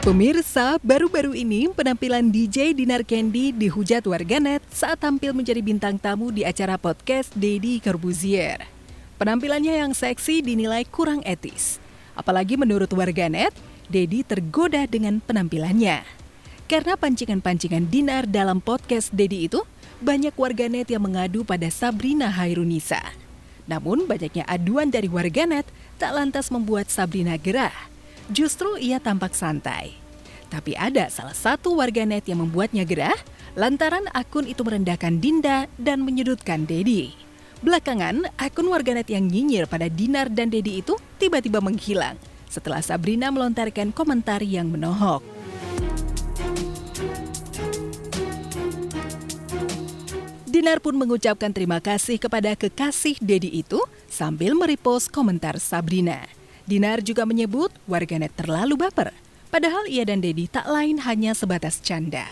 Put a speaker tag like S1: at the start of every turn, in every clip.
S1: Pemirsa, baru-baru ini penampilan DJ Dinar Candy dihujat warganet saat tampil menjadi bintang tamu di acara podcast Deddy Corbuzier. Penampilannya yang seksi dinilai kurang etis. Apalagi menurut warganet, Deddy tergoda dengan penampilannya. Karena pancingan-pancingan Dinar dalam podcast Deddy itu, banyak warganet yang mengadu pada Sabrina Hairunisa. Namun banyaknya aduan dari warganet tak lantas membuat Sabrina gerah. Justru ia tampak santai. Tapi ada salah satu warganet yang membuatnya gerah lantaran akun itu merendahkan Dinda dan menyudutkan Deddy. Belakangan, akun warganet yang nyinyir pada Dinar dan Deddy itu tiba-tiba menghilang setelah Sabrina melontarkan komentar yang menohok. Dinar pun mengucapkan terima kasih kepada kekasih Deddy itu sambil merepost komentar Sabrina. Dinar juga menyebut warganet terlalu baper, padahal ia dan Deddy tak lain hanya sebatas canda.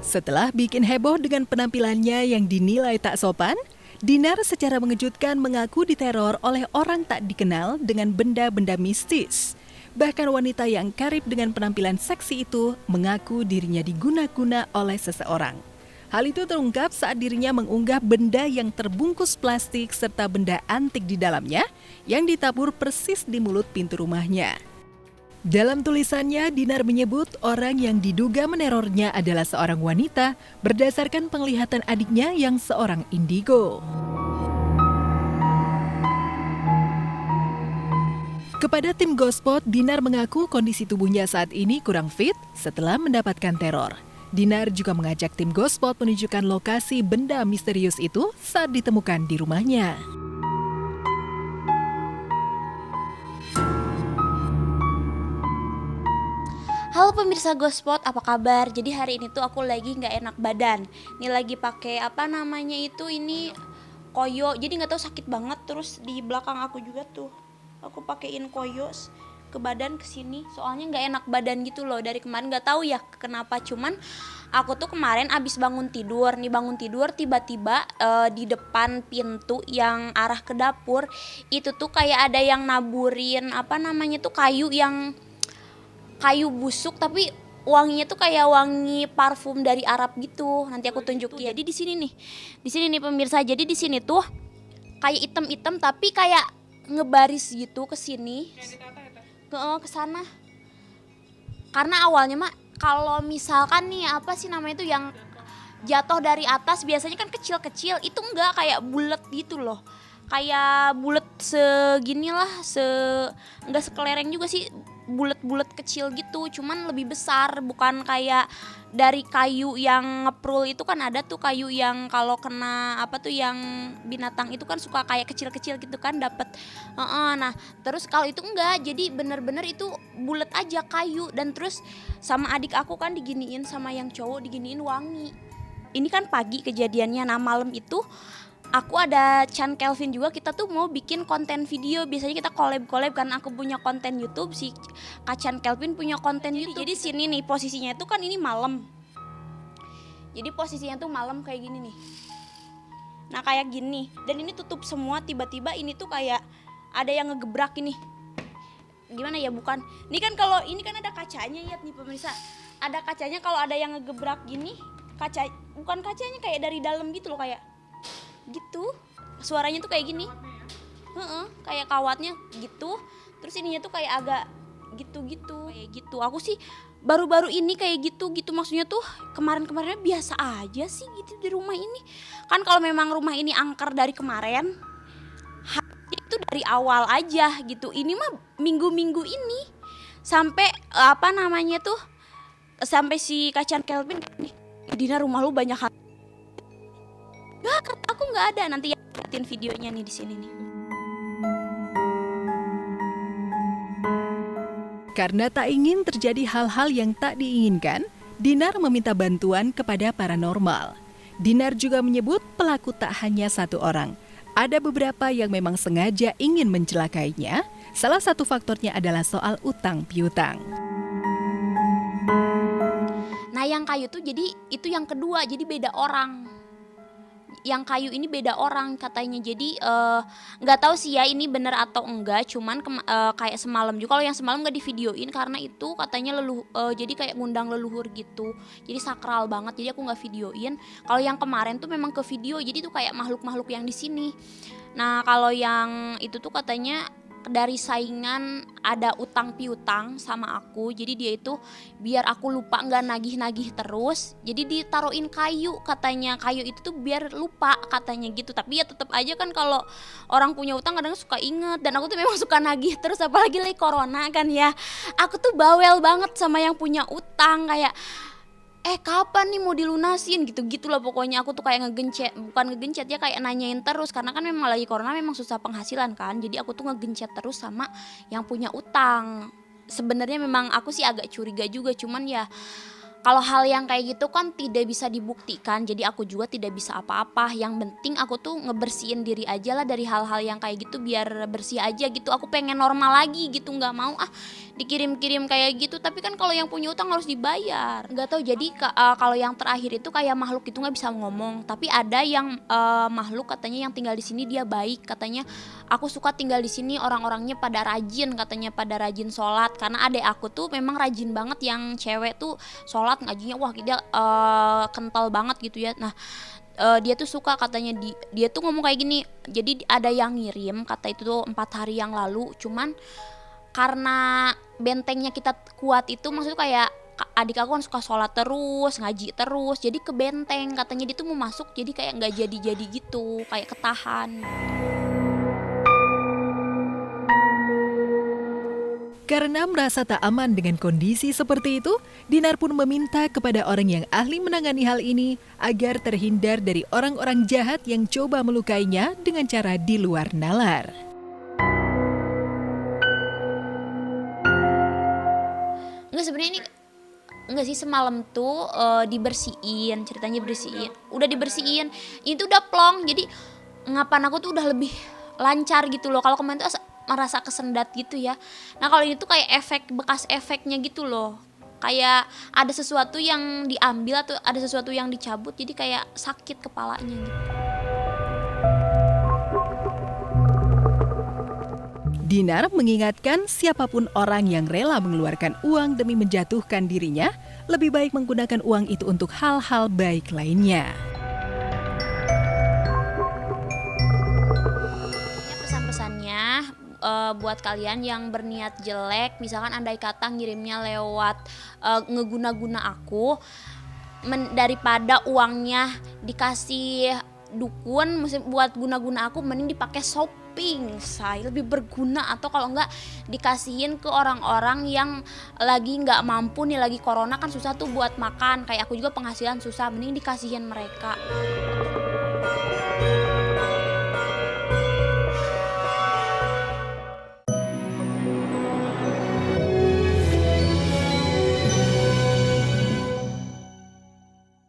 S1: Setelah bikin heboh dengan penampilannya yang dinilai tak sopan, Dinar secara mengejutkan mengaku diteror oleh orang tak dikenal dengan benda-benda mistis. Bahkan wanita yang karib dengan penampilan seksi itu mengaku dirinya diguna-guna oleh seseorang. Hal itu terungkap saat dirinya mengunggah benda yang terbungkus plastik serta benda antik di dalamnya yang ditabur persis di mulut pintu rumahnya. Dalam tulisannya, Dinar menyebut orang yang diduga menerornya adalah seorang wanita berdasarkan penglihatan adiknya yang seorang indigo. Kepada tim Gospot, Dinar mengaku kondisi tubuhnya saat ini kurang fit setelah mendapatkan teror. Dinar juga mengajak tim Gospot menunjukkan lokasi benda misterius itu saat ditemukan di rumahnya.
S2: Halo pemirsa Gospot, apa kabar? Jadi hari ini tuh aku lagi nggak enak badan. Ini lagi pakai ini koyo. Jadi nggak tahu sakit banget. Terus di belakang aku juga tuh, aku pakein koyo ke badan kesini. Soalnya nggak enak badan gitu loh dari kemarin. Nggak tahu ya kenapa. Cuman aku tuh kemarin abis bangun tidur. Tiba-tiba di depan pintu yang arah ke dapur itu tuh kayak ada yang naburin kayu busuk, tapi wanginya tuh kayak wangi parfum dari Arab gitu. Nanti aku tunjukin. Jadi di sini nih pemirsa. Jadi di sini tuh kayak item-item tapi kayak ngebaris gitu ke sini. Ke sana. Karena awalnya kalau misalkan nih itu yang jatuh dari atas biasanya kan kecil-kecil, itu enggak kayak bulet gitu loh. Kayak bulet seginilah, enggak sekelereng juga sih, bulet-bulet kecil gitu, cuman lebih besar, bukan kayak dari kayu yang ngeprul itu kan ada tuh kayu yang kalau kena yang binatang itu kan suka kayak kecil-kecil gitu kan dapet. Nah terus kalau itu enggak, jadi bener-bener itu bulet aja kayu. Dan terus sama adik aku kan diginiin, sama yang cowok diginiin wangi. Ini kan pagi kejadiannya. Nah malam itu aku ada Chan Kelvin juga, kita tuh mau bikin konten video. Biasanya kita collab karena aku punya konten YouTube, si Kak Chan Kelvin punya konten YouTube. Jadi sini nih posisinya itu kan ini malam. Jadi posisinya tuh malam kayak gini nih. Nah kayak gini, dan ini tutup semua. Tiba-tiba ini tuh kayak ada yang ngegebrak ini. Gimana ya, bukan. Ini kan kalau ini kan ada kacanya, lihat nih pemirsa. Ada kacanya, kalau ada yang ngegebrak gini, bukan kacanya, kayak dari dalam gitu loh, kayak gitu, suaranya tuh kayak gini, kayak kawatnya gitu, terus ininya tuh kayak agak gitu-gitu, kayak gitu. Aku sih baru-baru ini kayak gitu, maksudnya tuh kemarin-kemarinnya biasa aja sih gitu di rumah ini. Kan kalau memang rumah ini angker dari kemarin, itu dari awal aja gitu. Ini mah minggu-minggu ini sampai sampai si Kacan Kelvin nih, Dina rumah lu banyak hal. Nggak, kata aku nggak ada. Nanti liatin videonya nih di sini nih.
S1: Karena tak ingin terjadi hal-hal yang tak diinginkan, Dinar meminta bantuan kepada paranormal. Dinar juga menyebut pelaku tak hanya satu orang. Ada beberapa yang memang sengaja ingin mencelakainya. Salah satu faktornya adalah soal utang piutang.
S2: Nah yang kayu tuh jadi itu yang kedua, jadi beda orang. yang kayu ini beda orang katanya. Jadi nggak tahu sih ya ini bener atau enggak, cuman kayak semalam juga, kalau yang semalam nggak divideoin karena itu katanya jadi kayak ngundang leluhur gitu, jadi sakral banget, jadi aku nggak videoin. Kalau yang kemarin tuh memang ke video, jadi tuh kayak makhluk-makhluk yang di sini. Nah kalau yang itu tuh katanya dari saingan ada utang piutang sama aku, jadi dia itu biar aku lupa nggak nagih-nagih terus, jadi ditaruhin kayu katanya, kayu itu tuh biar lupa katanya gitu. Tapi ya tetap aja kan kalau orang punya utang kadang suka inget, dan aku tuh memang suka nagih terus, apalagi lagi corona kan ya, aku tuh bawel banget sama yang punya utang, kayak kapan nih mau dilunasin gitu-gitu loh. Pokoknya aku tuh kayak bukan ngegencet ya, kayak nanyain terus, karena kan memang lagi corona, memang susah penghasilan kan, jadi aku tuh ngegencet terus sama yang punya utang. Sebenarnya memang aku sih agak curiga juga, cuman ya kalau hal yang kayak gitu kan tidak bisa dibuktikan, jadi aku juga tidak bisa apa-apa. Yang penting aku tuh ngebersihin diri aja lah dari hal-hal yang kayak gitu, biar bersih aja gitu. Aku pengen normal lagi gitu, nggak mau dikirim-kirim kayak gitu. Tapi kan kalau yang punya utang harus dibayar. Nggak tahu, jadi kalau yang terakhir itu kayak makhluk itu nggak bisa ngomong, tapi ada yang makhluk katanya yang tinggal di sini dia baik katanya. Aku suka tinggal di sini, orang-orangnya pada rajin katanya, pada rajin sholat, karena adek aku tuh memang rajin banget, yang cewek tuh sholat ngajinya wah dia kental banget gitu ya. Nah dia tuh suka katanya, dia tuh ngomong kayak gini, jadi ada yang ngirim kata itu tuh 4 hari yang lalu, cuman karena bentengnya kita kuat itu, maksudnya kayak adik aku kan suka sholat terus, ngaji terus, jadi ke benteng katanya, dia tuh mau masuk jadi kayak nggak jadi gitu, kayak ketahan.
S1: Karena merasa tak aman dengan kondisi seperti itu, Dinar pun meminta kepada orang yang ahli menangani hal ini agar terhindar dari orang-orang jahat yang coba melukainya dengan cara di luar nalar.
S2: Enggak, sebenarnya ini enggak sih, semalam tuh dibersihin, ceritanya bersihin, udah dibersihin, itu udah plong, jadi ngapan aku tuh udah lebih lancar gitu loh. Kalau kemarin tuh merasa kesendat gitu ya. Nah kalau ini tuh kayak bekas efeknya gitu loh, kayak ada sesuatu yang diambil atau ada sesuatu yang dicabut, jadi kayak sakit kepalanya gitu.
S1: Dinar mengingatkan siapapun orang yang rela mengeluarkan uang demi menjatuhkan dirinya, lebih baik menggunakan uang itu untuk hal-hal baik lainnya.
S2: Pesan-pesannya buat kalian yang berniat jelek, misalkan andai kata ngirimnya lewat ngeguna-guna aku, daripada uangnya dikasih dukun buat guna-guna aku, mending dipakai shopping, lebih berguna. Atau kalau enggak dikasihin ke orang-orang yang lagi nggak mampu nih, lagi corona kan susah tuh buat makan, kayak aku juga penghasilan susah, mending dikasihin mereka.